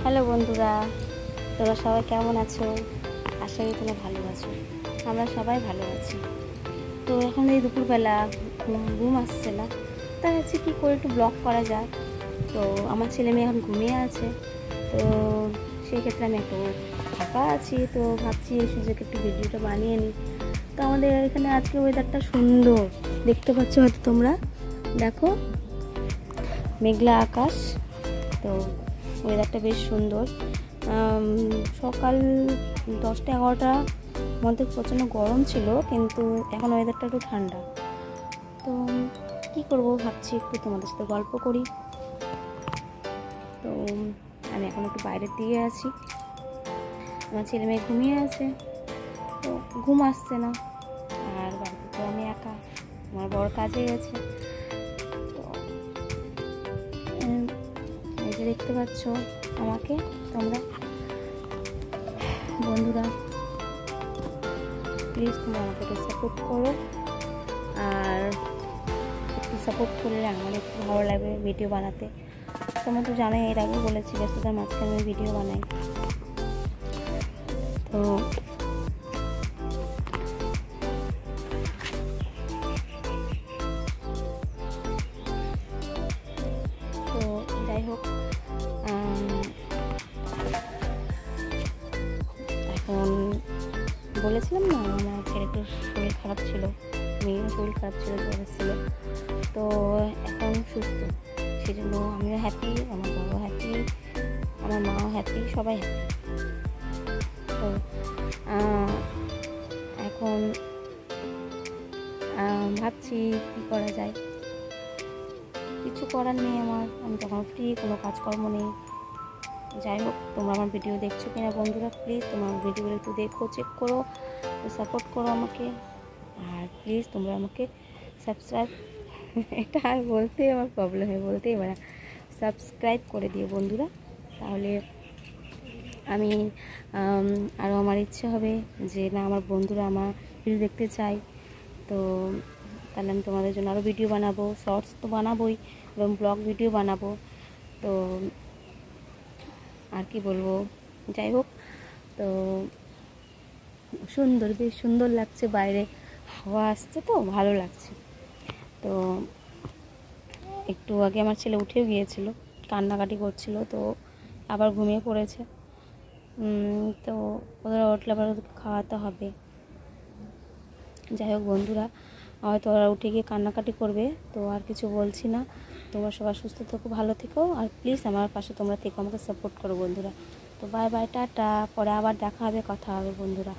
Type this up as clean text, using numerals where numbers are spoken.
Hello বন্ধুরা, তোরা সবাই কেমন আছো? আশা করি তোমরা ভালো আছো। আমরা সবাই ভালো আছি। তো এখন এই দুপুরবেলা ঘুম আসছে না, তাই হচ্ছে কী করে একটু ব্লগ করা যায়। তো আমার ছেলে মেয়ে এখন ঘুমিয়ে আছে, তো সেই ক্ষেত্রে আমি একটু ফাঁকা আছি, তো ভাবছি এই সুযোগে একটু ভিডিওটা বানিয়ে নিই। তো আমাদের এখানে আজকে ওয়েদারটা সুন্দর, দেখতে পাচ্ছ হয়তো তোমরা, দেখো মেঘলা আকাশ। তো ওয়েদারটা বেশ সুন্দর। সকাল 10টা-11টার মধ্যে প্রচণ্ড গরম ছিল, কিন্তু এখন ওয়েদারটা একটু ঠান্ডা। তো কী করব ভাবছি একটু তোমাদের সাথে গল্প করি। তো আমি এখন একটু বাইরের দিকে আছি, আমার ছেলে মেয়ে ঘুমিয়ে আছে, তো ঘুম আসছে না। আর বাড়িতে তো আমি একা, আমার বড় কাজে গেছে। তো এই যে দেখতে পাচ্ছ আমাকে তোমরা বন্ধুরা, প্লিজ তোমরা আমাকে একটু সাপোর্ট করো। আর একটু সাপোর্ট করলে আমার একটু ভালো লাগবে ভিডিও বানাতে। তোমরা তো জানোই, এর আগে বলেছি ব্যস্ততার মাঝখানে আমি ভিডিও বানাই। তো যাই হোক, এখন বলেছিলাম না আমার ছেলেটির শরীর খারাপ ছিল, মেয়েরও শরীর খারাপ ছিল, জ্বর এসেছিল। তো এখন সুস্থ, সেই জন্য আমিও হ্যাপি, আমার বড়ও হ্যাপি, আমার মাও হ্যাপি, সবাই হ্যাপি। তো এখন ভাবছি কী করা যায়। কিছু করার নেই আমার, আমি তখন ফ্রি, কোনো কাজকর্ম নেই। যাই হোক, তোমরা আমার ভিডিও দেখছো কিনা বন্ধুরা, প্লিজ তোমরা আমার ভিডিওগুলো একটু দেখো, চেক করো, সাপোর্ট করো আমাকে। আর প্লিজ তোমরা আমাকে সাবস্ক্রাইব, এটা আর বলতে আমার প্রবলেম হয়, বলতেই পারে, সাবস্ক্রাইব করে দিও বন্ধুরা। তাহলে আমি আরও আমার ইচ্ছে হবে যে না, আমার বন্ধুরা আমার ভিডিও দেখতে চাই। তো তাহলে আমি তোমাদের জন্য আরও ভিডিও বানাবো, শর্টস তো বানাবোই এবং ব্লগ ভিডিও বানাবো। তো আর কি বলবো, যাই হোক। তো সুন্দর, বেশ সুন্দর লাগছে, বাইরে হাওয়া আসছে তো ভালো লাগছে। তো একটু আগে আমার ছেলে উঠেও গিয়েছিল, কান্নাকাটি করছিল, তো আবার ঘুমিয়ে পড়েছে। তো ওরা উঠলে আবার ওদেরকে খাওয়াতে হবে। যাই হোক বন্ধুরা, হয়তো ওরা উঠে গিয়ে কান্নাকাটি করবে, তো আর কিছু বলছি না। তোমরা সবাই সুস্থ থেকো, ভালো থেকো, আর প্লিজ আমার পাশে তোমরা থেকো, আমাকে সাপোর্ট করো বন্ধুরা। তো বাই বাই, টাটা, পরে আবার দেখা হবে, কথা হবে বন্ধুরা।